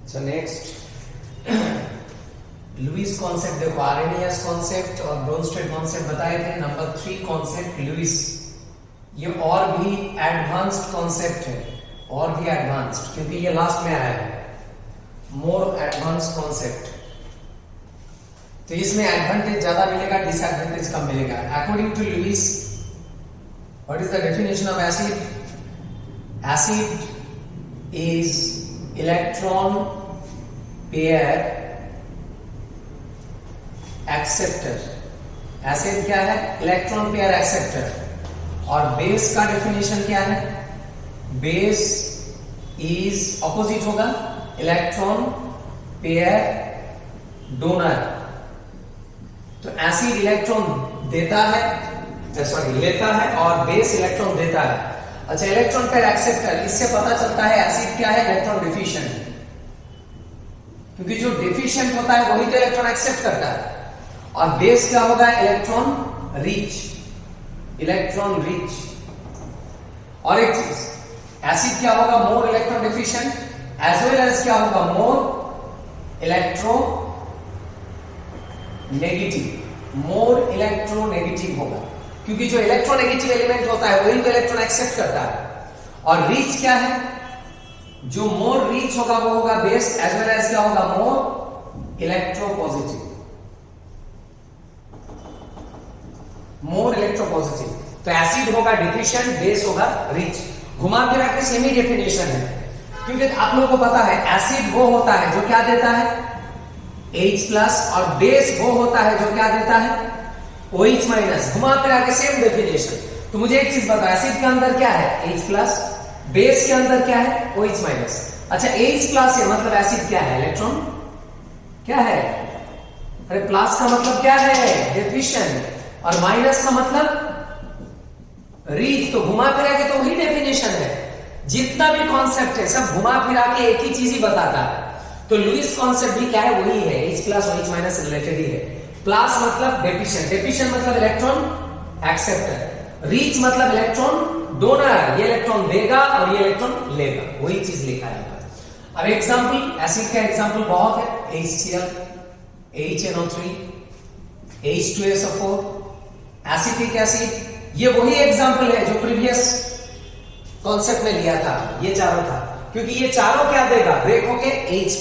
So next Lewis concept देखो, आर्रेनियस concept और ब्रोनस्टेड concept बताए थे। नंबर 3 कॉन्सेप्ट लुईस, ये और भी एडवांस्ड कॉन्सेप्ट है, और भी एडवांस्ड, क्योंकि ये लास्ट में आया है, मोर एडवांस्ड कॉन्सेप्ट। तो इसमें एडवांटेज ज्यादा मिलेगा, डिसएडवांटेज कम मिलेगा। According to Lewis, what is the definition of acid? Acid is electron pair acceptor. Acid क्या है? Electron pair acceptor. और बेस का डेफिनेशन क्या है? बेस इज ऑपोजिट होगा, इलेक्ट्रॉन पेयर डोनर। तो एसिड इलेक्ट्रॉन देता है, सॉरी लेता है, और बेस इलेक्ट्रॉन देता है। अच्छा, इलेक्ट्रॉन पेयर एक्सेप्टर, इससे पता चलता है एसिड क्या है? Electron deficient. क्योंकि जो डिफिशिएंट होता है वही तो इलेक्ट्रॉन एक्सेप्ट करता है। और बेस क्या होगा? Electron rich, electron rich. और एक चीज, एसिड क्या होगा? More electron deficient, as well as क्या होगा? More electronegative, more electronegative होगा। क्योंकि जो इलेक्ट्रोनेगेटिव एलिमेंट होता है वही तो इलेक्ट्रॉन एक्सेप्ट करता है। और रिच क्या है? जो मोर रिच होगा वो होगा बेस, एज वेल एज क्या होगा? More electropositive, more electropositive. तो एसिड होगा डिफिशिएंट, बेस होगा रिच। घुमा फिरा के सेम ही डेफिनेशन है, क्योंकि आप लोगों को पता है एसिड वो होता है जो क्या देता है? H+, और बेस वो होता है जो क्या देता है? OH-। घुमा फिरा के सेम डेफिनेशन। तो मुझे एक चीज बताओ, एसिड के अंदर क्या है? H+, बेस के अंदर क्या है? OH-। अच्छा, H+ है मतलब एसिड क्या है? इलेक्ट्रॉन क्या है? अरे प्लस का मतलब क्या है? डिफिशिएंट। और माइनस का मतलब रिच। तो घुमा फिरा के तो वही डेफिनेशन है। जितना भी कॉन्सेप्ट है सब घुमा फिरा के एक ही चीज ही बताता है। तो लुईस कॉन्सेप्ट भी क्या है? वही है, H+ OH- रिलेटेड ही है। प्लस मतलब डेफिशिएंट, डेफिशिएंट मतलब इलेक्ट्रॉन एक्सेप्टर, रिच मतलब इलेक्ट्रॉन डोनर, ये इलेक्ट्रॉन देगा और ये इलेक्ट्रॉन लेगा, वही चीज लिखा है। अब एग्जांपल, एसिड का एग्जांपल बहुत है। HCl, HNO3, H2SO4, acetic acid, ये वही एग्जांपल है जो प्रीवियस कॉन्सेप्ट में लिया था, ये चारों था। क्योंकि ये चारों क्या देगा? ब्रेक होके H+,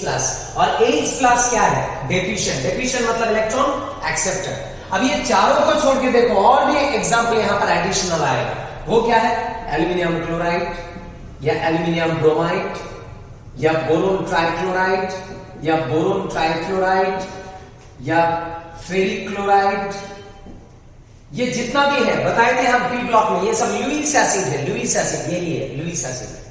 और H+ क्या है? डेफिशिएंट, डेफिशिएंट मतलब इलेक्ट्रॉन एक्सेप्टर। अब ये चारों को छोड़ के देखो और भी एग्जांपल यहां पर एडिशनल आएगा। वो क्या है? एल्यूमिनियम क्लोराइड, या एल्यूमिनियम ब्रोमाइड, या बोरोन ट्राइक्लोराइड, या बोरोन ट्राइफ्लोराइड, या फेरिक क्लोराइड। ये जितना भी है बताए थे हम पी ब्लॉक में, ये सब लुईस एसिड है। लुईस एसिड यही है, लुईस एसिड।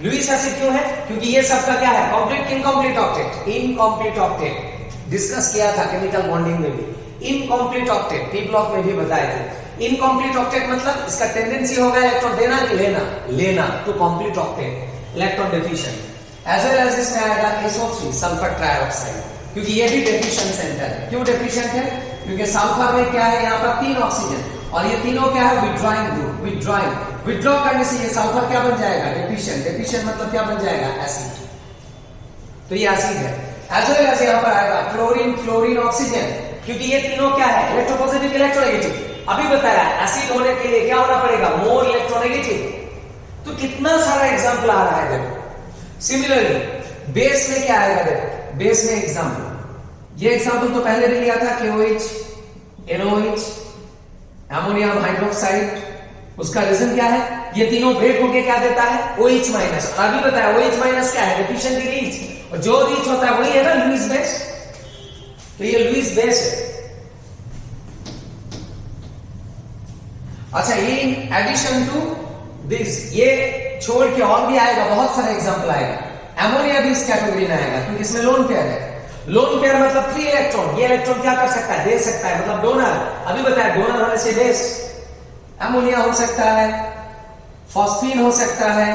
लुईस एसिड क्यों है? क्योंकि ये सबका क्या है? Complete incomplete octet, incomplete octet discuss किया था केमिकल बॉन्डिंग में भी। इनकम्प्लीट ऑक्टेट पी ब्लॉक में भी बताए थे। इनकम्प्लीट ऑक्टेट मतलब इसका टेंडेंसी होगा इलेक्ट्रॉन देना कि लेना, लेना, तो complete octet, electron deficient. As well as इसमें आएगा SO3 सल्फर ट्राइऑक्साइड, क्योंकि ये भी डेफिशिएंट सेंटर है। क्यों डेफिशिएंट है? क्योंकि सल्फर में क्या है? यहाँ पर 3 ऑक्सीजन, और ये तीनों क्या है? विड्रॉइंग ग्रुप, विड्रॉइंग, विड्रॉ करने से ये सल्फर क्या बन जाएगा? डेफिशिएंट, डेफिशिएंट मतलब क्या बन जाएगा? एसिड। तो ये एसिड है। एज वेल एज यहाँ पर आएगा क्लोरीन, फ्लोरीन, ऑक्सीजन, क्योंकि ये तीनों क्या है? Electropositive, electronegative. अभी बताया एसिड होने के लिए क्या होना पड़ेगा? More electronegative. तो कितना सारा एग्जांपल आ रहा है देखो। सिमिलरली बेस में क्या आएगा? देखो बेस में एग्जांपल, ये एग्जांपल तो पहले भी लिया था, KOH, NOH, अमोनियम हाइड्रोक्साइड। उसका रीजन क्या है? ये तीनों ब्रेक होके क्या देता है? OH-। अभी बताया OH- क्या है? डेफिशिएंट की रिच, और जो रिच होता है वही है ना लुईस बेस। तो ये लुईस बेस है। अच्छा, ये इन एडिशन टू दिस, ये छोड़ के और भी आएगा, बहुत सारे एग्जांपल आएगा। अमोनिया भी इस कैटेगरी में आएगा, क्योंकि इसमें लोन पेयर है। लोन पेयर मतलब 3 इलेक्ट्रॉन, ये इलेक्ट्रॉन क्या कर सकता है? दे सकता है, मतलब डोनर। अभी बताया डोनर होने से बेस, अमोनिया हो सकता है, फॉस्फीन हो सकता है,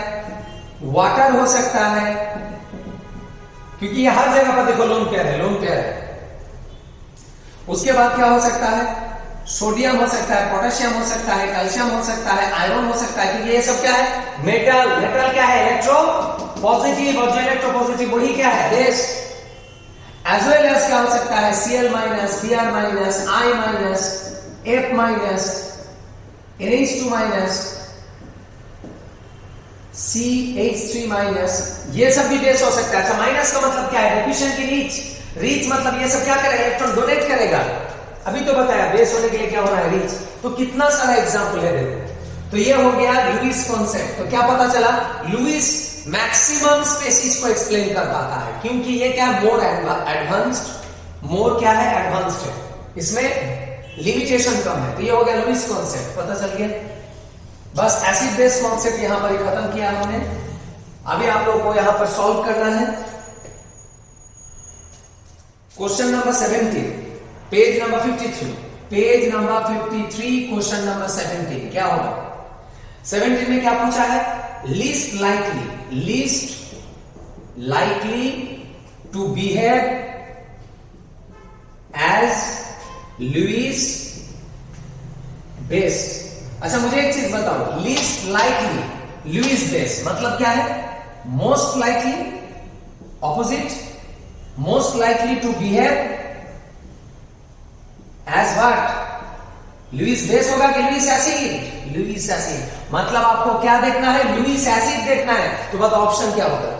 वाटर हो सकता है, क्योंकि ये हर जगह पर देखो लोन पेयर है, लोन पेयर है। उसके बाद क्या हो सकता है? सोडियम हो सकता है, पोटेशियम हो सकता है, कैल्शियम हो सकता है, आयरन हो सकता है, क्योंकि ये सब क्या है? मेटल। मेटल क्या है? इलेक्ट्रो पॉजिटिव और जो इलेक्ट्रोपॉजिटिव वही क्या है, बेस। एज वेल एज क्या हो सकता है, Cl minus, Br minus, I minus, F minus, NH2 minus, CH3 minus, ये सब भी बेस हो सकता है। अच्छा, माइनस का मतलब क्या है, डिफ्यूजन की रीच मतलब ये सब क्या करेगा, इलेक्ट्रॉन डोनेट करेगा। अभी तो बताया बेस होने के लिए क्या होना है, रीच। तो कितना सारा एग्जांपल है देखो। तो ये हो गया लुईस कॉन्सेप्ट। तो क्या पता चला, लुईस मैक्सिमम स्पेसिस को एक्सप्लेन कर पाता है, क्योंकि ये क्या मोर एडवांस्ड, मोर क्या है, एडवांस्ड है, इसमें लिमिटेशन कम है। तो ये हो गया लुईस कॉन्सेप्ट, पता चल गया। बस एसिड बेस कॉन्सेप्ट यहां पर ही खत्म किया हमने। अभी आप लोगों को यहां पर सॉल्व करना है question number 17, page number 53, page number 53, question number 17। क्या होगा 17 में, क्या पूछा है, least likely to behave as Lewis base. अच्छा, मुझे एक चीज बताओ, लीस्ट लाइकली लुईस बेस मतलब क्या है, most likely, opposite, most likely to behave as what, Lewis base होगा कि लुईस एसिड, लुईस एसिड। मतलब आपको क्या देखना है, लुईस एसिड देखना है। तो बताओ ऑप्शन क्या होगा,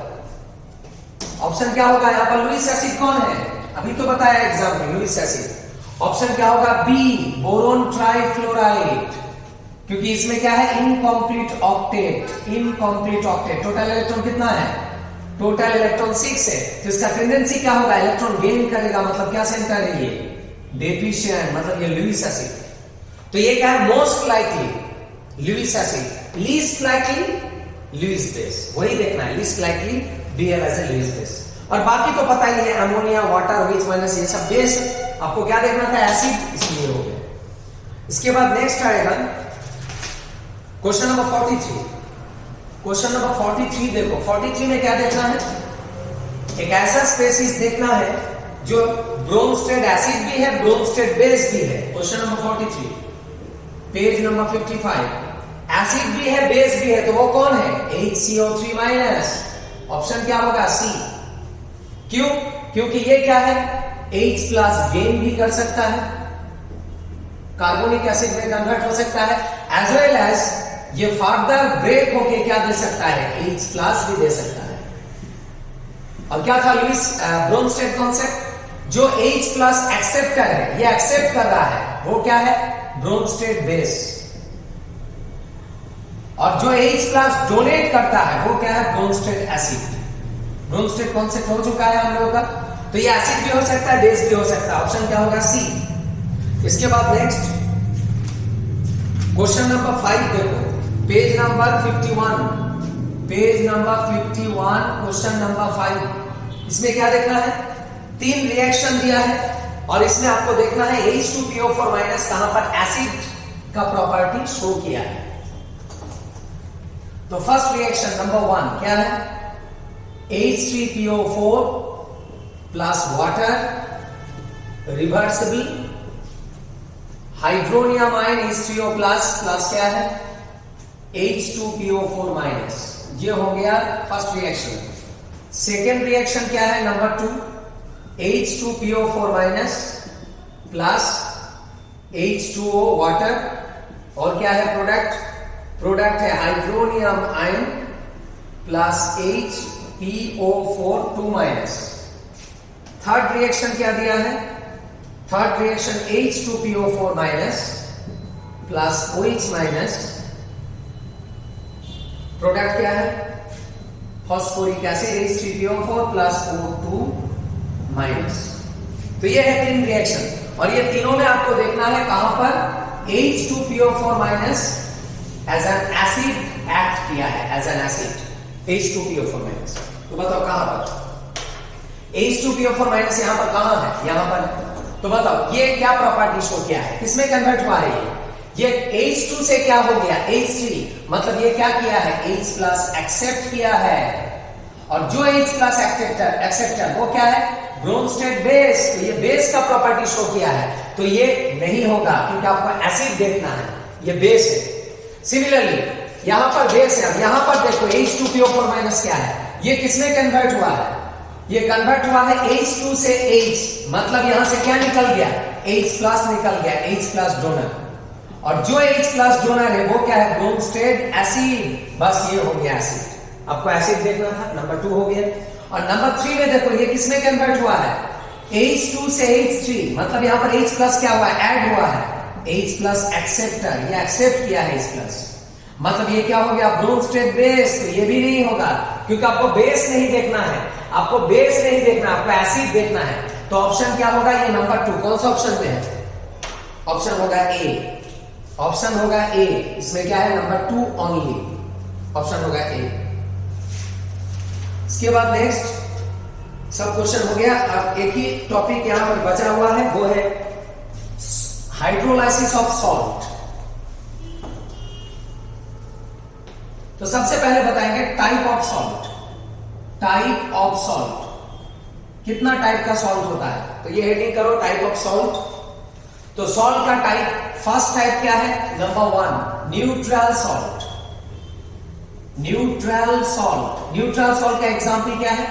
ऑप्शन क्या होगा यहां पर, लुईस एसिड कौन है, अभी तो बताया एग्जाम्पल लुईस एसिड। ऑप्शन क्या होगा, बी, बोरोन ट्राइफ्लोराइड, क्योंकि इसमें क्या है, incomplete octet, incomplete octet. Total electron कितना है, टोटल इलेक्ट्रॉन 6 है। तो इसका टेंडेंसी क्या होगा, इलेक्ट्रॉन गेन करेगा, मतलब क्या सेंटर है ये, डेफिशिएंट, मतलब ये लुईस एसिड। तो ये क्या है, most likely Lewis acid, least likely Lewis base, वही देखना है, least likely behave as a Lewis base. और बाकी तो पता ही है, अमोनिया, वाटर, OH माइनस, ये सब बेस। आपको क्या देखना था, एसिड, इसलिए हो गया। इसके बाद नेक्स्ट आएगा क्वेश्चन नंबर 43। क्वेश्चन नंबर 43 देखो, 43 में क्या देखना है, एक ऐसा स्पेसिस देखना है जो ब्रोमस्टेड एसिड भी है, ब्रोमस्टेड बेस भी है। Question number 43, page number 55, acid भी है, बेस भी है, तो वो कौन है, HCO3 माइनस। ऑप्शन क्या होगा, सी। क्यों, क्योंकि ये क्या है, H प्लस गेन भी कर सकता है, कार्बोनिक एसिड में कन्वर्ट हो सकता है, एज वेल एज ये फर्दर ब्रेक होके क्या दे सकता है, H प्लस भी दे सकता है। और क्या था लुईस ब्रोमस्टेड कॉन्सेप्ट, जो H प्लस एक्सेप्टर है, ये एक्सेप्ट कर रहा है, वो क्या है, ब्रोमस्टेड बेस। और जो H प्लस डोनेट करता है, वो क्या है, ब्रोमस्टेड एसिड। ब्रोमस्टेड कॉन्सेप्ट हो चुका है हम लोगों का। तो ये एसिड भी हो सकता है, बेस भी हो सकता है। ऑप्शन क्या होगा, सी। इसके बाद नेक्स्ट क्वेश्चन नंबर 5 देखो, page number 51, page number 51, question number 5। इसमें क्या देखना है, 3 रिएक्शन दिया है और इसमें आपको देखना है H2PO4 माइनस कहां पर एसिड का प्रॉपर्टी शो किया है। तो फर्स्ट रिएक्शन नंबर 1 क्या है, H3PO4 plus water, reversible, hydronium ion H3O plus क्या है, H2PO4 माइनस। ये हो गया फर्स्ट रिएक्शन। सेकेंड रिएक्शन क्या है, number 2, H2PO4 minus plus H2O water, और क्या है प्रोडक्ट, प्रोडक्ट है hydronium ion plus HPO4 2 minus. Third reaction क्या दिया है, third reaction H2PO4 minus plus OH minus, product क्या है, phosphoric acid H3PO4 plus O2 minus. तो ये है 3 रिएक्शन और ये तीनों में आपको देखना है कहां पर H2PO4 minus as an acid act किया है, as an acid H2PO4 minus. तो बताओ कहां पर H2PO4 माइनस, यहां पर कहां है, यहां पर। तो बताओ ये क्या प्रॉपर्टी शो किया है, किसमें कन्वर्ट हुआ है, ये H2 से क्या हो गया H3, मतलब ये क्या किया है, H प्लस एक्सेप्ट किया है। और जो H प्लस एक्सेप्टर वो क्या है, ब्रोमस्टेड बेस। तो ये बेस का प्रॉपर्टी शो किया है, तो ये नहीं होगा क्योंकि आपको एसिड देखना है, ये बेस है। सिमिलरली यहां पर बेस है। अब यहां पर देखो H2PO4 माइनस क्या है, ये किसमें कन्वर्ट हुआ है, ये कन्वर्ट हुआ है H2 से H, मतलब यहां से क्या निकल गया, H प्लस निकल गया, H प्लस डोनर। और जो H प्लस डोनर है वो क्या है, ब्रोमस्टेड एसिड, बस ये हो गया एसिड। आपको एसिड देखना था, नंबर 2 हो गया। और नंबर 3 में देखो ये किसमें कन्वर्ट हुआ है, H2 से H3, मतलब यहां पर H प्लस क्या हुआ है, ऐड हुआ है, H प्लस एक्सेप्टर, ये एक्सेप्ट किया है H प्लस, मतलब ये क्या हो गया, ब्रोमस्टेड बेस। तो ये भी नहीं होगा, क्योंकि आपको बेस नहीं देखना है, आपको बेस नहीं देखना, आपको एसिड देखना है। तो ऑप्शन क्या होगा, ये नंबर 2। कौन सा ऑप्शन में है, ऑप्शन होगा ए, ऑप्शन होगा ए, इसमें क्या है, नंबर 2 ओनली, ऑप्शन होगा ए। इसके बाद नेक्स्ट सब क्वेश्चन हो गया। अब एक ही टॉपिक यहां पर बचा हुआ है, वो है हाइड्रोलाइसिस ऑफ सॉल्ट। तो सबसे पहले बताएंगे type of salt. Type of salt, कितना टाइप का सॉल्ट होता है, तो ये हेडिंग करो, टाइप ऑफ सॉल्ट। तो सॉल्ट का टाइप, फर्स्ट टाइप क्या है, number 1 neutral salt. Neutral salt, neutral salt का एग्जांपल क्या है,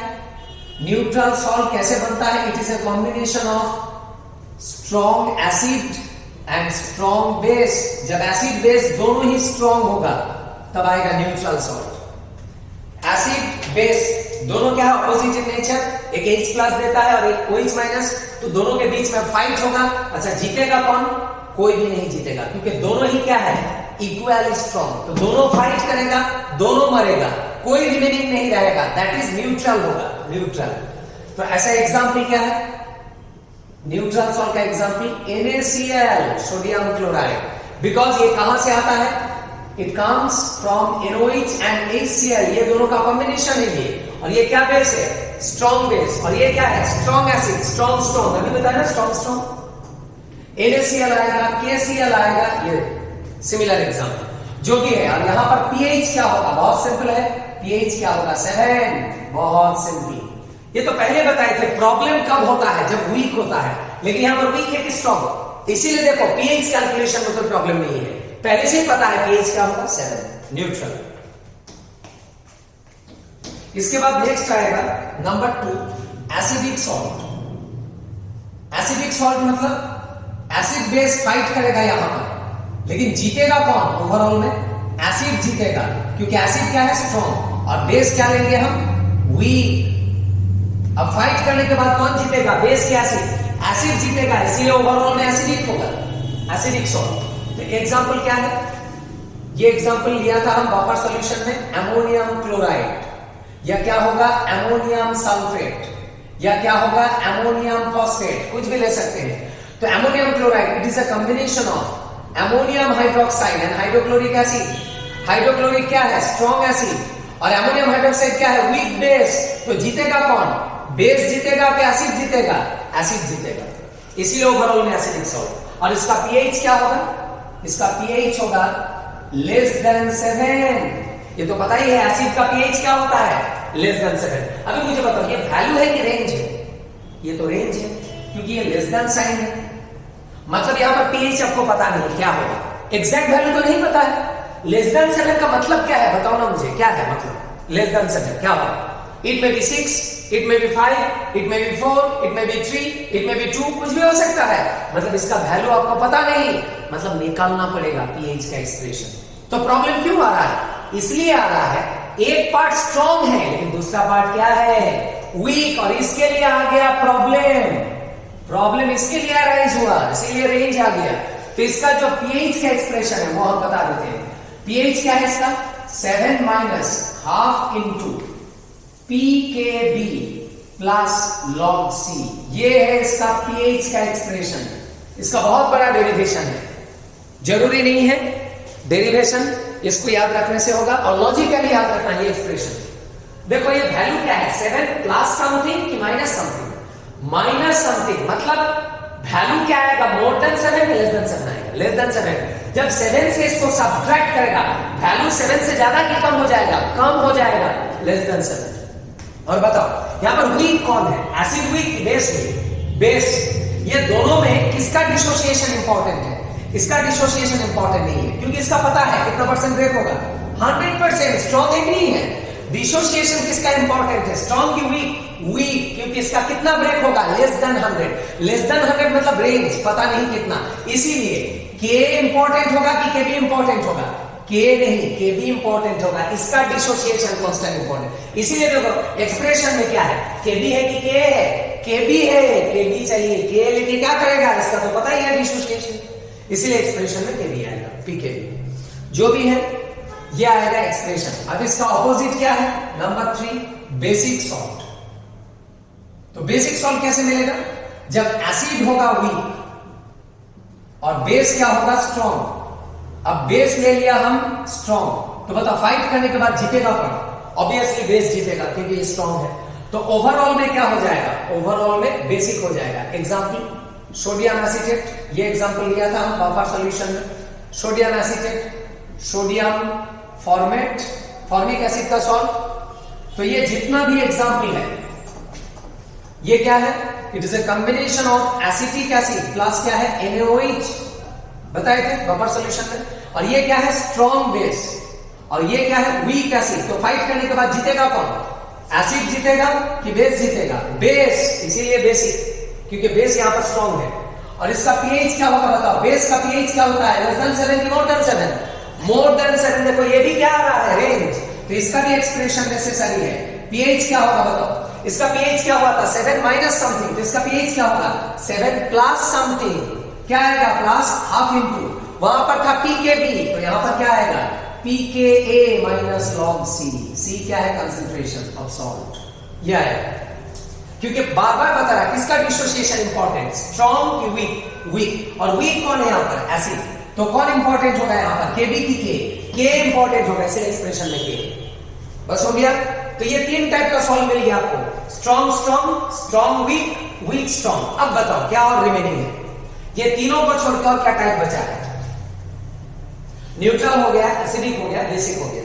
न्यूट्रल सॉल्ट कैसे बनता है, it is a combination of strong acid and strong base. जब एसिड बेस दोनों ही स्ट्रॉन्ग होगा तब आएगा न्यूट्रल सॉल्ट। एसिड बेस दोनों क्या है, ऑपोजिट इन नेचर, एक H प्लस देता है और एक OH माइनस, तो दोनों के बीच में फाइट होगा। अच्छा जीतेगा कौन, कोई भी नहीं जीतेगा, क्योंकि दोनों ही क्या है, इक्वली स्ट्रॉन्ग। तो दोनों फाइट करेगा, दोनों मरेगा, कोई रिमेनिंग नहीं रहेगा, दैट इज न्यूट्रल होगा, न्यूट्रल। तो ऐसा एग्जांपल क्या है, न्यूट्रल सॉल्ट का example NaCl, sodium chloride, because ये कहां से आता है, it comes from NOH and HCl, ये दोनों का कॉम्बिनेशन है ये। और ये क्या बेस है, स्ट्रॉन्ग बेस, और ये क्या है, स्ट्रॉन्ग एसिड, स्ट्रॉन्ग स्ट्रॉन्ग, अभी बताया ना, स्ट्रॉन्ग स्ट्रॉन्ग। NaCl आएगा, KCl आएगा, ये सिमिलर एग्जांपल जो भी है। और यहां पर pH क्या होगा, बहुत सिंपल है, pH क्या होगा, 7, बहुत सिंपल। ये तो पहले बताए थे, प्रॉब्लम कब होता है, जब वीक होता है, लेकिन यहां पर वीक है कि स्ट्रॉन्ग, इसीलिए देखो pH कैलकुलेशन में कोई प्रॉब्लम नहीं है, पहले से ही पता है pH क्या होगा, 7, न्यूट्रल। इसके बाद नेक्स्ट आएगा number 2 acidic salt. Acidic salt मतलब एसिड बेस फाइट करेगा यहां पर, लेकिन जीतेगा कौन, ओवरऑल में एसिड जीतेगा, क्योंकि एसिड क्या है, स्ट्रॉन्ग, और बेस क्या लेंगे हम, वीक। अब फाइट करने के बाद कौन जीतेगा, बेस के एसिड, एसिड जीतेगा, इसीलिए ओवरऑल में एसिडिक होगा, एसिडिक सॉल्ट। तो एग्जांपल क्या है, ये एग्जांपल लिया था हम बफर सॉल्यूशन में, अमोनियम क्लोराइड, या क्या होगा अमोनियम सल्फेट, या क्या होगा अमोनियम फॉस्फेट, कुछ भी ले सकते हैं। तो ammonium chloride it is a combination of ammonium hydroxide and hydrochloric acid. Hydrochloric क्या है, स्ट्रॉन्ग एसिड, और अमोनियम हाइड्रोक्साइड क्या है, वीक बेस। तो जीतेगा कौन, बेस जीतेगा कि एसिड जीतेगा, एसिड जीतेगा, इसीलिए ओवरऑल में एसिडिक सॉल्ट। और इसका pH क्या होगा, इसका pH होगा लेस देन 7। ये तो पता ही है एसिड का pH क्या होता है, लेस देन 7। अभी मुझे बताओ ये वैल्यू है कि रेंज है, ये तो रेंज है, क्योंकि ये लेस देन साइन है, मतलब यहां पर pH आपको पता नहीं क्या होगा, एग्जैक्ट वैल्यू तो नहीं पता है। लेस देन 7 का मतलब क्या है, बताओ ना मुझे, क्या है मतलब लेस देन 7 क्या होगा, it may be 6, it may be 5, it may be 4, it may be 3, it may be 2, कुछ भी हो सकता है, मतलब इसका वैल्यू आपको पता नहीं, मतलब निकालना पड़ेगा pH का एक्सप्रेशन। तो प्रॉब्लम क्यों आ रहा है, इसलिए आ रहा है एक पार्ट स्ट्रॉन्ग है लेकिन दूसरा पार्ट क्या है, वीक, और इसके लिए आ गया प्रॉब्लम, प्रॉब्लम इसके लिए अराइज हुआ, इसीलिए रेंज आ गया। तो इसका जो pH का एक्सप्रेशन है वो हम बता देते हैं। pH क्या है इसका, 7 minus half into pKb plus log C, ये है इसका pH का एक्सप्रेशन। इसका बहुत बड़ा डेरिवेशन है, जरूरी नहीं है डेरिवेशन, इसको याद रखने से होगा, और लॉजिकली याद रखना ये एक्सप्रेशन। देखो ये वैल्यू क्या है, 7 प्लस समथिंग कि माइनस समथिंग, माइनस समथिंग, मतलब वैल्यू क्या आएगा, मोर देन 7 कि लेस देन 7 आएगा, लेस देन 7। जब 7 से इसको सब्ट्रैक्ट करेगा, वैल्यू 7 से ज्यादा कि कम हो जाएगा, कम हो जाएगा, लेस देन 7। और बताओ यहां पर वीक कौन है, acid weak, base weak, base. ये दोनों में किसका डिसोसिएशन इंपॉर्टेंट है, इसका डिसोसिएशन इंपॉर्टेंट नहीं है, क्योंकि इसका पता है कितना परसेंट ब्रेक होगा, 100% स्ट्रॉन्ग है नहीं है? डिसोसिएशन किसका इंपॉर्टेंट है, स्ट्रॉन्ग की वीक? वीक, क्योंकि इसका कितना ब्रेक होगा, लेस देन 100। लेस देन 100 मतलब रेंज पता नहीं कितना, इसीलिए के इंपॉर्टेंट होगा कि के बी इंपॉर्टेंट होगा? के नहीं, के बी इंपॉर्टेंट होगा, इसका डिसोसिएशन कांस्टेंट इंपॉर्टेंट। इसीलिए देखो एक्सप्रेशन में क्या है, के बी है कि के है? के बी है, के बी चाहिए, के लेके क्या करेगा, इसका तो पता ही है डिसोसिएशन, इसीलिए एक्सप्रेशन में के बी आएगा, पीके जो भी है ये आएगा एक्सप्रेशन। अब इसका ऑपोजिट क्या है, नंबर 3 बेसिक सॉल्ट। तो बेसिक सॉल्ट कैसे मिलेगा, जब एसिड होगा वीक और बेस क्या होगा, स्ट्रॉन्ग। अब बेस ले लिया हम स्ट्रॉन्ग, तो बताओ फाइट करने के बाद जीतेगा कौन? ऑब्वियसली बेस जीतेगा क्योंकि ये स्ट्रॉन्ग है। तो ओवरऑल में क्या हो जाएगा, ओवरऑल में बेसिक हो जाएगा। एग्जांपल सोडियम एसीटेट, ये एग्जांपल लिया था हम बफर सॉल्यूशन में। Sodium acetate, sodium format, formic acid का सॉल्ट। तो ये जितना भी एग्जांपल है ये क्या है, it is a combination of acetic acid plus क्या है, NaOH बताए थे बफर सॉल्यूशन में। और ये क्या है, स्ट्रॉन्ग बेस, और ये क्या है, वीक एसिड। तो फाइट करने के बाद जीतेगा कौन, एसिड जीतेगा कि बेस जीतेगा? बेस, इसीलिए बेसिक, क्योंकि बेस यहां पर स्ट्रॉन्ग है। और इसका पीएच क्या होगा बताओ, बेस का पीएच क्या होता है, लेस देन 7 की मोर देन 7? More than 7। देखो ये भी क्या आ रहा है, रेंज, तो इसका भी एक्सप्रेशन नेसेसरी है। पीएच क्या होगा बताओ, इसका पीएच क्या हुआ था, 7 माइनस समथिंग, तो इसका पीएच क्या होगा, 7 प्लस समथिंग, क्या आएगा, प्लस हाफ इंटू, वहां पर था पीकेबी, तो यहां पर क्या आएगा, pKa minus log C। C क्या है, कंसंट्रेशन ऑफ सॉल्ट, ये आएगा। क्योंकि बार बार बता रहा है किसका डिसोसिएशन इंपॉर्टेंट, स्ट्रॉन्ग की वीक? वीक, और वीक कौन है यहां पर, एसिड। तो कौन इंपॉर्टेंट होगा यहां पर, केबी की के इंपॉर्टेंट होगा, इसलिए एक्सप्रेशन में के। बस हो गया। तो ये 3 टाइप का सॉल्व मिल गया आपको, strong strong, strong weak, weak strong. अब बताओ क्या और रिमेनिंग है, ये तीनों को छोड़कर और क्या टाइप बचा है? न्यूट्रल हो गया, एसिडिक हो गया, बेसिक हो गया,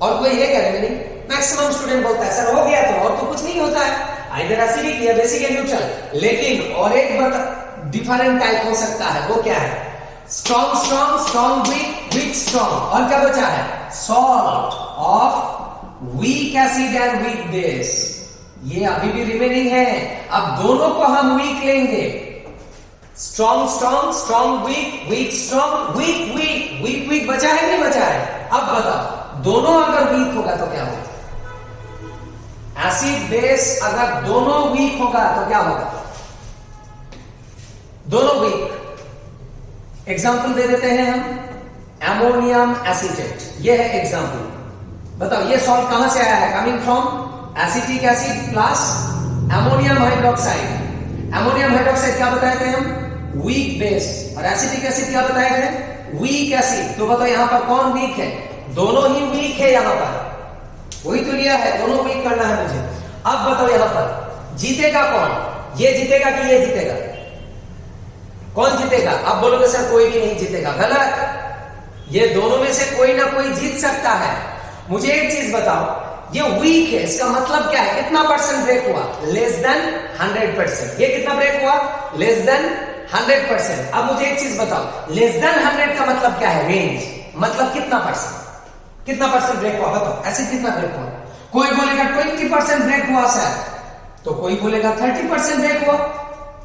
और कोई है क्या रिमेनिंग? मैक्सिमम स्टूडेंट बोलता है सर हो गया तो और तो कुछ नहीं होता है, आइदर एसिडिक या बेसिक या न्यूट्रल। लेकिन और एक डिफरेंट टाइप हो सकता है, वो क्या है, strong strong, strong weak, weak strong. और क्या बचा है, salt of weak acid and weak base, ये अभी भी रिमेनिंग है। अब दोनों को हम वीक लेंगे, strong strong, strong weak, weak strong, weak weak, weak weak बचा है नहीं बचा है? अब बताओ दोनों अगर वीक होगा तो क्या होगा, एसिड बेस अगर दोनों वीक होगा तो क्या होगा, दोनों वीक। एग्जांपल दे देते हैं हम, एमोनियम एसीटेट, ये है एग्जांपल। बताओ ये सॉल्ट कहां से आया है, coming from acetic acid plus ammonium hydroxide. Ammonium hydroxide क्या बताए थे हम, वीक बेस, और एसिटिक एसिड क्या बताए थे, वीक एसिड। तो बताओ यहां पर कौन वीक है, दोनों ही वीक है यहां पर, वही तो लिया है, दोनों वीक करना है मुझे। अब बताओ यहां पर जीतेगा कौन, ये जीतेगा कि ये जीतेगा, कौन जीतेगा? अब बोलोगे सर कोई भी नहीं जीतेगा, गलत, ये दोनों में से कोई ना कोई जीत सकता है। मुझे एक चीज बताओ, ये वीक है, इसका मतलब क्या है, कितना परसेंट ब्रेक हुआ, लेस देन 100%। ये कितना ब्रेक हुआ, लेस देन 100%। अब मुझे एक चीज बताओ, लेस देन 100 का मतलब क्या है, रेंज, मतलब कितना परसेंट, कितना परसेंट ब्रेक हुआ बताओ, ऐसे कितना ब्रेक हुआ? कोई बोलेगा 20% ब्रेक हुआ सर, तो कोई बोलेगा 30% ब्रेक हुआ,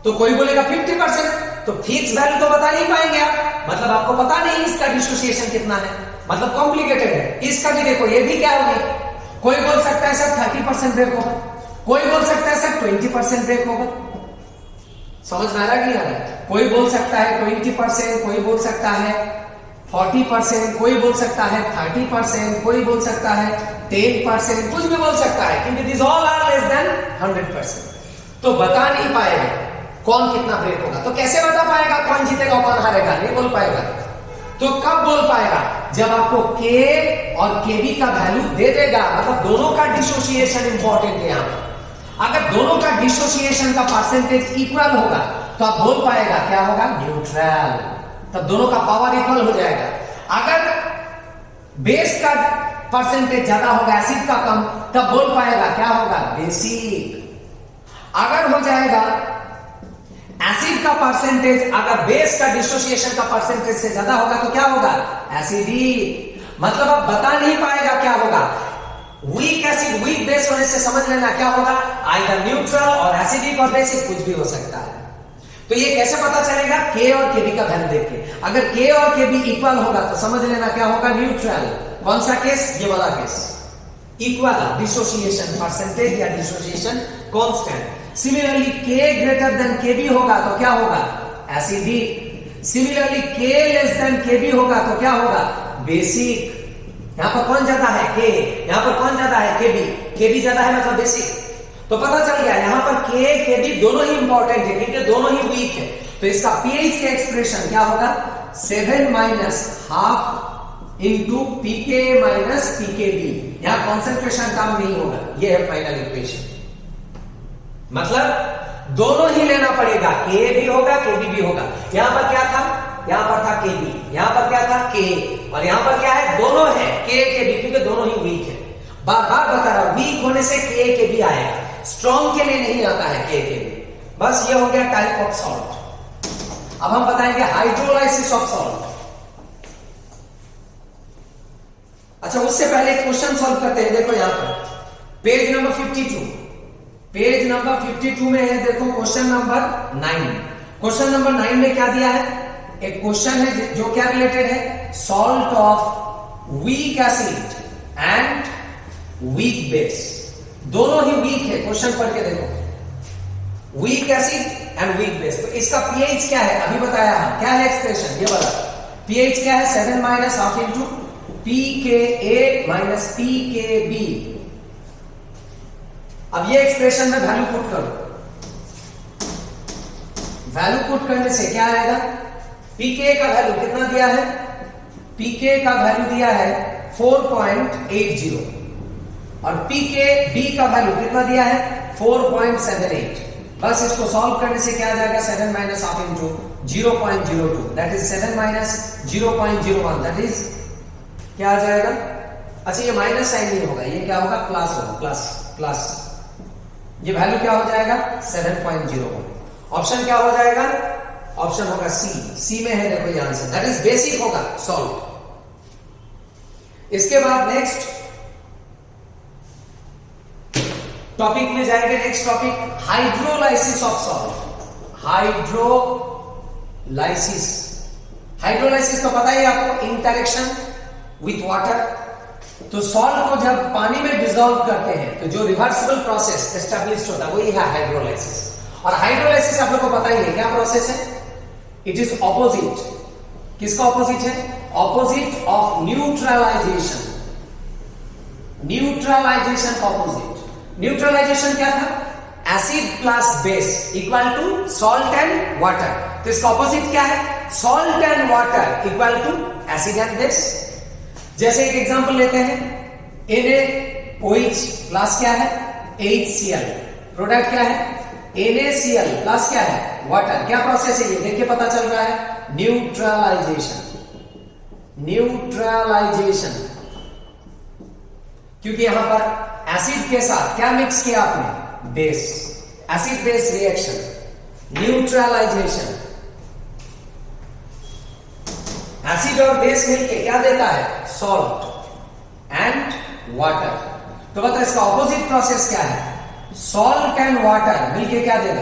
तो कोई बोलेगा 50%। तो फिक्स वैल्यू तो बता नहीं पाएंगे आप, मतलब आपको पता नहीं इसका डिसोसिएशन कितना है, मतलब कॉम्प्लिकेटेड है। इसका भी देखो, ये भी क्या होगी, कोई बोल सकता है सर 30% ब्रेक होगा, कोई बोल सकता है सर 20% ब्रेक होगा। समझ में आ रहा है कि नहीं आ रहा है? कोई बोल सकता है 20%, कोई बोल सकता है 40%, कोई बोल सकता है 30%, कोई बोल सकता है 10%, कुछ भी बोल सकता है, क्योंकि this all are less than 100%। तो बता नहीं पाएगा कौन कितना ब्रेक होगा। तो कैसे बता पाएगा कौन जीतेगा कौन हारेगा, नहीं बोल पाएगा। तो कब बोल पाएगा, जब आपको K और KB का वैल्यू दे देगा, मतलब दोनों का डिसोसिएशन इंपॉर्टेंट है यहां पर। अगर दोनों का डिसोसिएशन का परसेंटेज इक्वल होगा तो आप बोल पाएगा क्या होगा, न्यूट्रल, तब दोनों का पावर इक्वल हो जाएगा। अगर बेस का परसेंटेज ज्यादा होगा, एसिड का कम, तब बोल पाएगा क्या होगा, बेसिक। अगर हो जाएगा एसिड का परसेंटेज, अगर बेस का डिसोसिएशन का परसेंटेज से ज्यादा होगा तो क्या होगा, एसिडिक। मतलब अब बता नहीं पाएगा क्या होगा। वीक एसिड वीक बेस होने से समझ लेना क्या होगा, आइदर न्यूट्रल और एसिडिक और बेसिक, कुछ भी हो सकता है। तो ये कैसे पता चलेगा, के और केबी का वैल्यू देख के। अगर के और केबी इक्वल होगा तो समझ लेना क्या होगा, न्यूट्रल। कौन सा केस, ये वाला केस। इक्वल डिसोसिएशन परसेंटेज या डिसोसिएशन कांस्टेंट। सिमिलरली के ग्रेटर देन केबी होगा तो क्या होगा, एसिडिक। सिमिलरली के लेस देन केबी होगा तो क्या होगा, बेसिक। यहां पर कौन ज्यादा है, के, यहां पर कौन ज्यादा है, केबी। केबी ज्यादा है मतलब बेसिक। तो पता चल गया यहां पर के केबी दोनों ही इंपॉर्टेंट है क्योंकि दोनों ही वीक है। तो इसका पीएच का एक्सप्रेशन क्या होगा, 7 माइनस हाफ इंटू पीके माइनस पीकेबी। यहां कॉन्सेंट्रेशन काम नहीं होगा, यह है फाइनल इक्वेशन। मतलब दोनों ही लेना पड़ेगा, के भी होगा केबी भी होगा। यहां पर क्या था, यहां पर था केबी, यहां पर क्या था, के, और यहां पर क्या है, दोनों है, के केबी, क्योंकि दोनों ही वीक है। बार बार बता रहा हूं, वीक होने से के केबी आएगा, स्ट्रॉन्ग के लिए नहीं आता है के केबी। बस ये हो गया टाइप ऑफ सॉल्ट। अब हम बताएंगे हाइड्रोलाइसिस ऑफ सॉल्ट। अच्छा, उससे पहले क्वेश्चन सॉल्व करते हैं। देखो यहां पर पेज नंबर 52, पेज नंबर 52 में है, देखो क्वेश्चन नंबर 9। क्वेश्चन नंबर 9 में क्या दिया है, एक क्वेश्चन है जो क्या रिलेटेड है, salt of weak acid and weak base. दोनों ही वीक है, क्वेश्चन पढ़ के देखो, week acid and weak base. तो इसका पीएच क्या है, अभी बताया हम, क्या है एक्सप्रेशन, ये वाला पीएच क्या है, 7 माइनस हाफ इंटू पी के ए माइनस पी के बी। अब ये एक्सप्रेशन में वैल्यू पुट करो, वैल्यू पुट करने से क्या आएगा, पीके का वैल्यू कितना दिया है, पीके का वैल्यू दिया है 4.80 और पीके बी का वैल्यू कितना दिया है 4.78। बस इसको सॉल्व करने से क्या आ जाएगा, 7 minus half into 0.02 that is 7 minus 0.01 that is क्या आ जाएगा। अच्छा, ये माइनस साइन नहीं होगा, ये क्या होगा, प्लस होगा, प्लस प्लस। ये वैल्यू क्या हो जाएगा 7.01। ऑप्शन क्या हो जाएगा, ऑप्शन होगा सी। सी में है देखो ये आंसर, दैट इज बेसिक होगा सॉल्व। इसके बाद नेक्स्ट टॉपिक में जाएंगे, next topic hydrolysis of salt. Hydrolysis, hydrolysis तो पता ही आपको, इंटरेक्शन विथ वाटर। तो सॉल्ट को जब पानी में डिसॉल्व करते हैं तो जो रिवर्सिबल प्रोसेस एस्टैब्लिश होता है वही है हाइड्रोलाइसिस। और हाइड्रोलाइसिस आप लोग को पता ही है क्या प्रोसेस है, इट इज ऑपोजिट। किसका ऑपोजिट है, opposite of neutralisation. Neutralisation opposite. Neutralisation क्या था, acid plus base equal to salt and water. तो इसका ऑपोजिट क्या है, salt and water equal to acid and base. जैसे एक एग्जांपल लेते हैं, NaOH प्लस क्या है, HCl। प्रोडक्ट क्या है, NaCl प्लस क्या है, वाटर। क्या प्रोसेस है ये देख के पता चल रहा है, न्यूट्रलाइजेशन। न्यूट्रलाइजेशन, क्योंकि यहां पर एसिड के साथ क्या मिक्स किया आपने, base. Acid base reaction, neutralisation. एसिड और बेस मिलके क्या देता है, सॉल्ट एंड वाटर। तो बताओ इसका ऑपोजिट प्रोसेस क्या है, सॉल्ट एंड वाटर मिलके क्या देगा,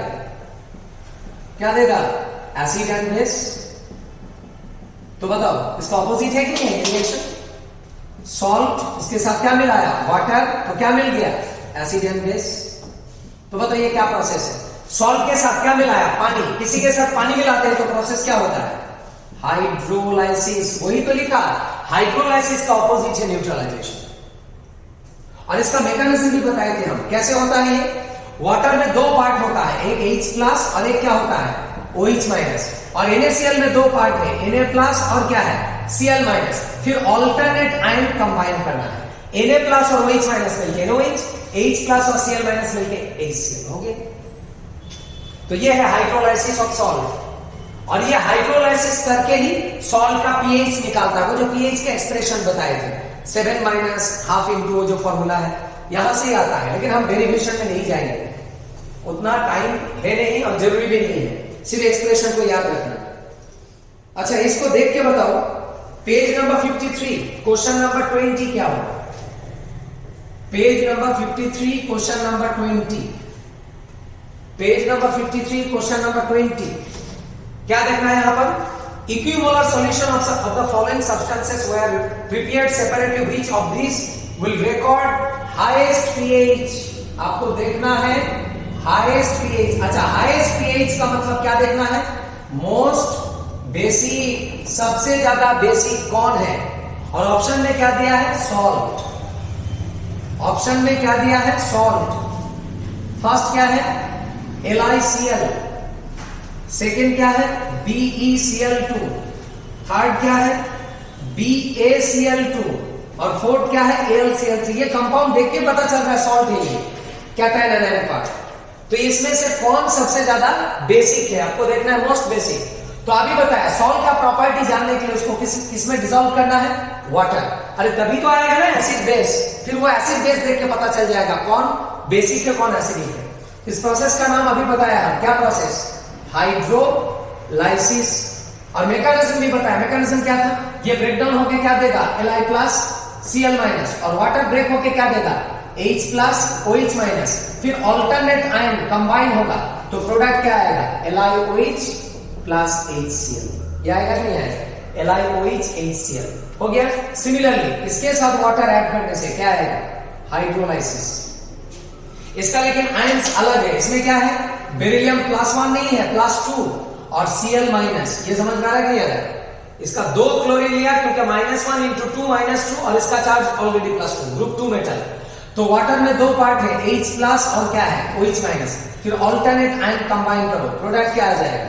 क्या देगा, एसिड एंड बेस। तो बताओ इसका ऑपोजिट है कि नहीं है रिएक्शन। सॉल्ट इसके साथ क्या मिलाया, वाटर, तो क्या मिल गया, एसिड एंड बेस। तो बताओ ये क्या प्रोसेस है, सॉल्ट के साथ क्या मिलाया, पानी। किसी के साथ पानी मिलाते हैं तो प्रोसेस क्या होता है, हाइड्रोलाइसिस। वही तो लिखा, हाइड्रोलाइसिस का ऑपोजिट है न्यूट्रलाइजेशन। और इसका मैकेनिज्म भी बताए थे हम, कैसे होता है ये। वाटर में दो पार्ट होता है, एक H प्लस और एक क्या होता है, OH माइनस। और NaCl में दो पार्ट है, Na प्लस और क्या है, Cl माइनस। फिर ऑल्टरनेट आयन कंबाइन करना है, Na प्लस और OH माइनस मिलके NaOH, H प्लस और Cl माइनस मिलके HCl हो गया। तो ये है हाइड्रोलाइसिस ऑफ सॉल्ट। और ये हाइड्रोलाइसिस करके ही सॉल्ट का पीएच निकालता है। वो जो पीएच के एक्सप्रेशन बताए थे, 7 माइनस हाफ इंटू जो फॉर्मूला है, यहां से ही आता है। लेकिन हम डेरिवेशन में नहीं जाएंगे, उतना टाइम है नहीं और जरूरी भी नहीं है, सिर्फ एक्सप्रेशन को याद रखना। अच्छा, इसको देख के बताओ, पेज नंबर 53 क्वेश्चन नंबर 20 क्या होगा? Page number 53 question number 20, page number 53 question number 20 क्या देखना है यहां पर? Equimolar solution of the following substances were prepared separately. Which of these will record highest pH? आपको देखना है highest pH. अच्छा, highest pH का मतलब क्या देखना है? Most बेसिक, सबसे ज्यादा बेसिक कौन है? और ऑप्शन में क्या दिया है? सॉल्ट. ऑप्शन में क्या दिया है? सॉल्ट. फर्स्ट क्या है? LiCl. सेकेंड क्या है? BeCl2. थर्ड क्या है? BaCl2. और फोर्थ क्या है? AlCl3. ये कंपाउंड देख के पता चल रहा है सॉल्ट है ये, कैटायन एनायन पार्ट. तो इसमें से कौन सबसे ज्यादा बेसिक है? आपको देखना है मोस्ट बेसिक. तो अभी बताया सॉल्ट का प्रॉपर्टी जानने के लिए उसको किसमें डिसॉल्व करना है? वाटर. अरे तभी तो आएगा ना एसिड बेस. फिर वो एसिड बेस देख के पता चल जाएगा कौन बेसिक है कौन एसिडिक है. इस प्रोसेस का नाम अभी बताया है. क्या प्रोसेस? हाइड्रोलाइसिस. और मैकेनिज्म भी बताया. मैकेनिज्म क्या था? ये ब्रेकडाउन होके क्या देगा? Li+Cl- और वाटर ब्रेक होके क्या देगा? H+OH-. फिर ऑल्टरनेट आयन कंबाइन होगा तो प्रोडक्ट क्या आएगा? LiOH plus HCl. ये आएगा नहीं आएगा? LiOH HCl हो गया. सिमिलरली इसके साथ वाटर ऐड करने से क्या आएगा? हाइड्रोलाइसिस. इसका लेकिन आयंस अलग है. इसमें क्या है? बेरिलियम +1 नहीं है, +2 और Cl-. ये समझ में आ रहा है नहीं आ रहा है? इसका 2 क्लोरीन लिया क्योंकि -1 × 2 -2 और इसका चार्ज ऑलरेडी +2, ग्रुप 2 मेटल. तो वाटर में 2 पार्ट है, H+ और क्या है? OH-. फिर ऑल्टरनेट आयन कंबाइन करो, प्रोडक्ट क्या आ जाएगा?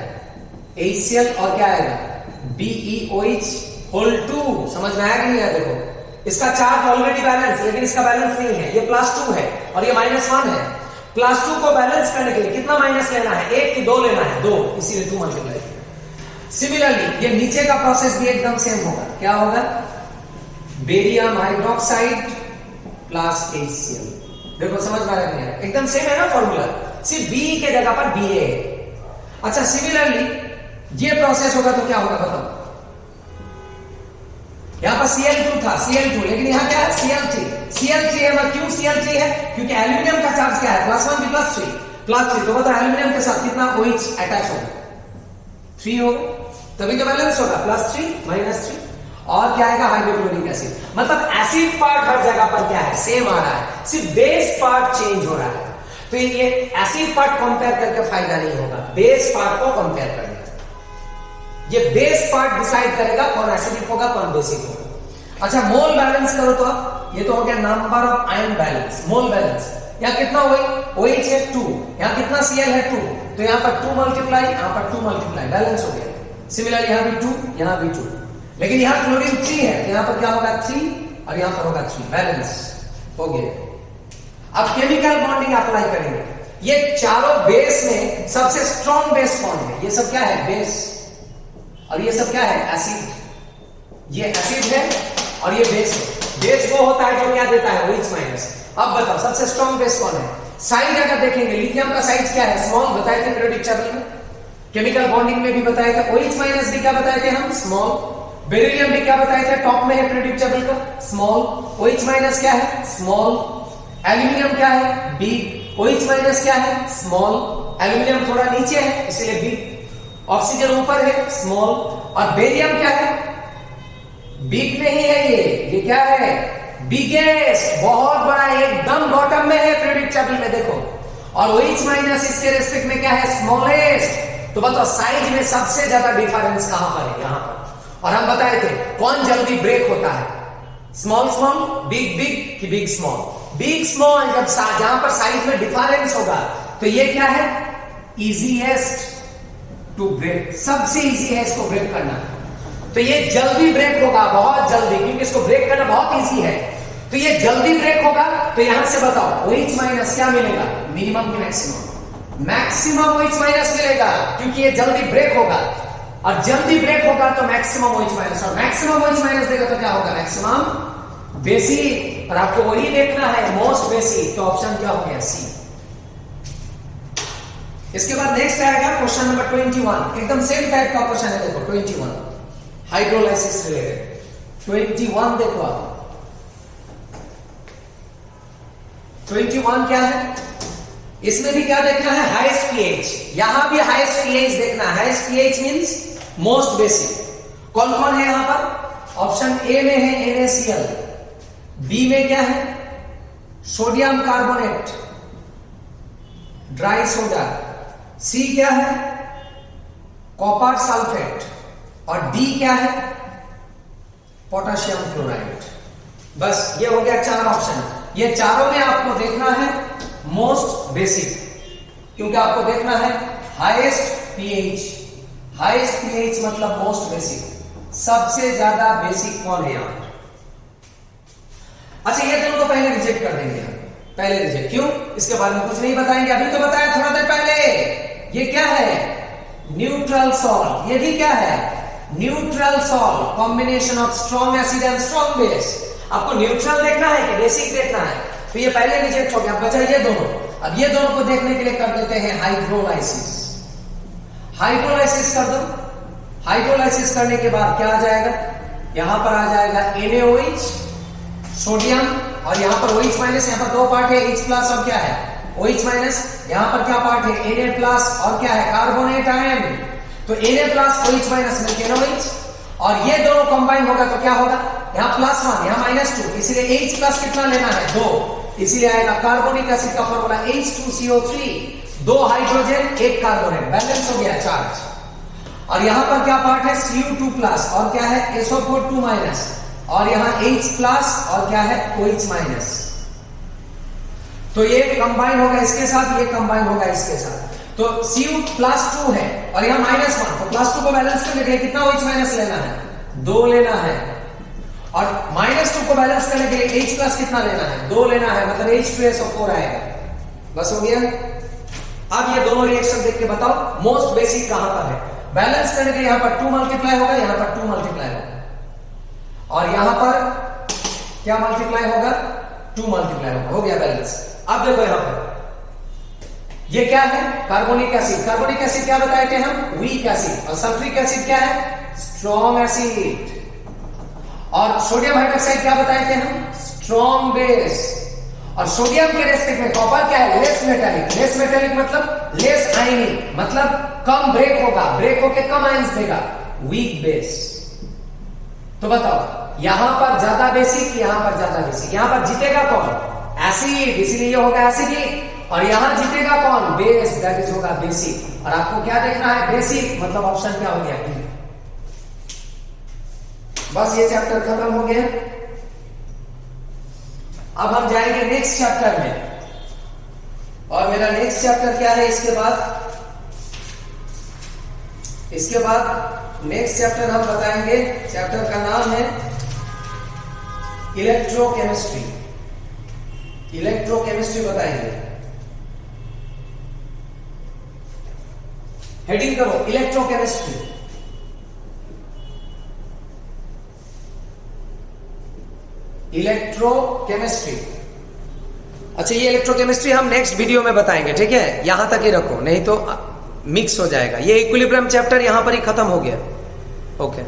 HCl और क्या आएगा? BeOH2. समझ में आया कि नहीं आया? देखो इसका चार्ज ऑलरेडी बैलेंस, लेकिन इसका बैलेंस नहीं है. ये +2 है और ये -1 है. +2 को बैलेंस करने के लिए कितना माइनस लेना है? 1 कि 2 लेना है? 2, इसीलिए 2 मल्टीप्लाई. सिमिलरली ये नीचे का प्रोसेस भी एकदम सेम होगा. क्या होगा? Barium hydroxide plus HCl. देखो समझ में आ रहा है? एकदम सेम है ना फॉर्मूला, सिर्फ B के जगह पर Ba है. अच्छा, सिमिलरली ये प्रोसेस होगा तो क्या होगा बताओ? यहां पर Cl2 था, Cl2, लेकिन यहां क्या है? Cl3. Cl3 है. क्यों Cl3 है? क्योंकि एल्यूमिनियम का चार्ज क्या है? +1 भी +3. तो बताओ एल्यूमिनियम के साथ कितना OH अटैच होगा? 3 होगा. तभी तो बैलेंस होगा. +3 -3 और क्या आएगा? Hydrochloric acid. मतलब एसिड पार्ट हर जगह पर क्या है? सेम आ रहा है, सिर्फ बेस पार्ट चेंज हो रहा है. तो ये एसिड पार्ट कंपेयर करके फायदा नहीं होगा, बेस पार्ट को कंपेयर करना. ये बेस पार्ट डिसाइड करेगा कौन एसिडिक होगा कौन बेसिक होगा. अच्छा, मोल बैलेंस करो तो ये तो हो गया number of ion balance, mole balance. यहां कितना OH है? 2. यहां कितना Cl है? 2. तो यहां पर 2 मल्टीप्लाई, यहां पर 2 मल्टीप्लाई, बैलेंस हो गया. सिमिलरली यहां भी 2, यहां भी 2. लेकिन यहां क्लोरीन 3 है, यहां पर क्या होगा? 3 और यहां पर होगा 3. बैलेंस हो गया. अब केमिकल बॉन्डिंग अप्लाई करेंगे. ये चारों बेस में सबसे स्ट्रॉन्ग बेस कौन है? ये सब क्या है? बेस. और ये सब क्या है? एसिड. ये एसिड है और ये बेस है. बेस वो होता है जो क्या देता है? OH-. अब बताओ सबसे स्ट्रॉन्ग बेस कौन है? साइज अगर देखेंगे, लिथियम का साइज क्या है? स्मॉल. बताए थे पीरियोडिक टेबल में. केमिकल बॉन्डिंग में भी बताए थे. OH- भी क्या बताए थे हम? स्मॉल. बेरिलियम भी क्या बताए थे? टॉप में है पीरियोडिक टेबल का, स्मॉल. OH- क्या है? स्मॉल. एल्यूमिनियम क्या है? बिग. OH- क्या है? स्मॉल. एल्यूमिनियम थोड़ा नीचे है इसलिए बिग. ऑक्सीजन ऊपर है, स्मॉल. और बेरियम क्या है? बिग नहीं है ये क्या है? बिगेस्ट, बहुत बड़ा, एकदम बॉटम में है पीरियोडिक टेबल में. देखो. और OH- इसके रेस्पेक्ट में क्या है? स्मॉलेस्ट. तो बताओ साइज में सबसे ज्यादा डिफरेंस कहां पर है? यहां पर. और हम बताए थे कौन जल्दी ब्रेक होता है? स्मॉल स्मॉल, बिग बिग कि बिग स्मॉल? Big small. जब जहां पर साइज में डिफरेंस होगा तो ये क्या है? Easiest to break. सबसे इजी है इसको ब्रेक करना. तो ये जल्दी ब्रेक होगा, बहुत जल्दी, क्योंकि इसको ब्रेक करना बहुत इजी है. तो ये जल्दी ब्रेक होगा. तो यहां से बताओ OH- क्या मिलेगा? मिनिमम की मैक्सिमम. मैक्सिमम OH- मिलेगा क्योंकि ये जल्दी ब्रेक होगा. और जल्दी ब्रेक होगा तो मैक्सिमम OH-. और मैक्सिमम OH- देगा तो क्या होगा? Maximum basic. और आपको वही देखना है, मोस्ट बेसिक. तो ऑप्शन क्या हो गया? सी. इसके बाद नेक्स्ट आएगा क्वेश्चन नंबर 21. एकदम सेम टाइप का क्वेश्चन है. देखो 21 हाइड्रोलाइसिस रिलेटेड. 21 देखो आप, 21 क्या है, इसमें भी क्या देखना है, हाईएस्ट पीएच, यहां भी हाईएस्ट पीएच देखना है। Highest pH means most basic. कौन कौन है यहां पर, ऑप्शन ए में है NaCl, बी में क्या है, सोडियम कार्बोनेट ड्राई सोडा, सी क्या है, कॉपर सल्फेट, और डी क्या है, पोटेशियम क्लोराइड। बस ये हो गया 4 ऑप्शन। ये चारों में आपको देखना है मोस्ट बेसिक, क्योंकि आपको देखना है हाईएस्ट पीएच। हाईएस्ट पीएच मतलब मोस्ट बेसिक, सबसे ज्यादा बेसिक कौन है यहां। अच्छा ये दोनों को पहले रिजेक्ट कर देंगे हम, पहले रिजेक्ट क्यों, इसके बारे में कुछ नहीं बताएंगे, अभी तो बताया थोड़ा देर पहले। ये क्या है, न्यूट्रल सॉल्ट। ये भी क्या है, neutral salt, combination of strong acid and strong base. आपको न्यूट्रल देखना है कि बेसिक देखना है, तो ये पहले रिजेक्ट हो गया, बचा ये दोनों। अब ये दोनों को देखने के लिए कर देते हैं हाइड्रोलाइसिस। हाइड्रोलाइसिस कर दो। हाइड्रोलाइसिस करने के बाद क्या आ जाएगा, यहां पर आ जाएगा NaOH सोडियम, और यहां पर OH माइनस, यहां पर 2 पार्ट है, H प्लस और क्या है OH माइनस, यहां पर क्या पार्ट है Na प्लस और क्या है कार्बोनेट आयन। तो Na प्लस OH माइनस मिलकर NaOH, और ये दोनों कंबाइन होगा तो क्या होगा, यहां +1 यहां -2, इसलिए H प्लस कितना लेना है 2, इसीलिए आएगा कार्बोनिक एसिड का formula H2CO3, 2 hydrogen 1 carbonate, balance हो गया चार्ज। और यहां पर क्या पार्ट है Cu2 प्लस और क्या है SO4 2 माइनस, और यहां H प्लस और क्या है OH माइनस। तो ये कंबाइन होगा इसके साथ, ये कंबाइन होगा इसके साथ, तो Cu +2 है और यहां -1, तो +2 को बैलेंस करने के लिए कितना OH माइनस लेना है, 2 लेना है, और -2 को बैलेंस करने के लिए H प्लस कितना लेना है, 2 लेना है, मतलब H2SO4 आएगा। बस हो गया। अब ये दोनों रिएक्शन देख के बताओ मोस्ट बेसिक कहां पर है। बैलेंस करने के लिए यहां पर 2 मल्टीप्लाई होगा, यहां पर 2 मल्टीप्लाई होगा, और यहां पर क्या मल्टीप्लाई होगा, 2 मल्टीप्लाई होगा, हो गया बैलेंस। अब देखो यहां पर ये क्या है, कार्बोनिक एसिड। कार्बोनिक एसिड क्या बताए थे हम, वीक एसिड, और सल्फ्यूरिक एसिड क्या है, स्ट्रॉन्ग एसिड, और सोडियम हाइड्रोक्साइड क्या बताए थे हम, स्ट्रॉन्ग बेस, और सोडियम के रेस्पेक्ट में कॉपर क्या है, लेस मेटालिक। लेस मेटालिक मतलब लेस आयनिक, मतलब कम ब्रेक होगा, ब्रेक होके कम आयंस देगा, वीक बेस। तो बताओ यहां पर ज्यादा बेसिक, यहां पर ज्यादा बेसिक, यहां पर जीतेगा कौन, एसिड, इसीलिए ये होगा एसिडिक, और यहां जीतेगा कौन, बेस, दैट इज होगा बेसिक। और आपको क्या देखना है, बेसिक, मतलब ऑप्शन क्या हो गया, बी। बस ये चैप्टर खत्म हो गया। अब हम जाएंगे नेक्स्ट चैप्टर में, और मेरा नेक्स्ट चैप्टर क्या है, इसके बाद नेक्स्ट चैप्टर हम बताएंगे, चैप्टर का नाम है इलेक्ट्रोकेमिस्ट्री। इलेक्ट्रोकेमिस्ट्री बताएंगे, हेडिंग करो इलेक्ट्रोकेमिस्ट्री। इलेक्ट्रोकेमिस्ट्री। अच्छा ये इलेक्ट्रोकेमिस्ट्री हम नेक्स्ट वीडियो में बताएंगे, ठीक है, यहां तक ही रखो, नहीं तो मिक्स हो जाएगा। ये इक्विलिब्रियम चैप्टर यहां पर ही खत्म हो गया। ओके।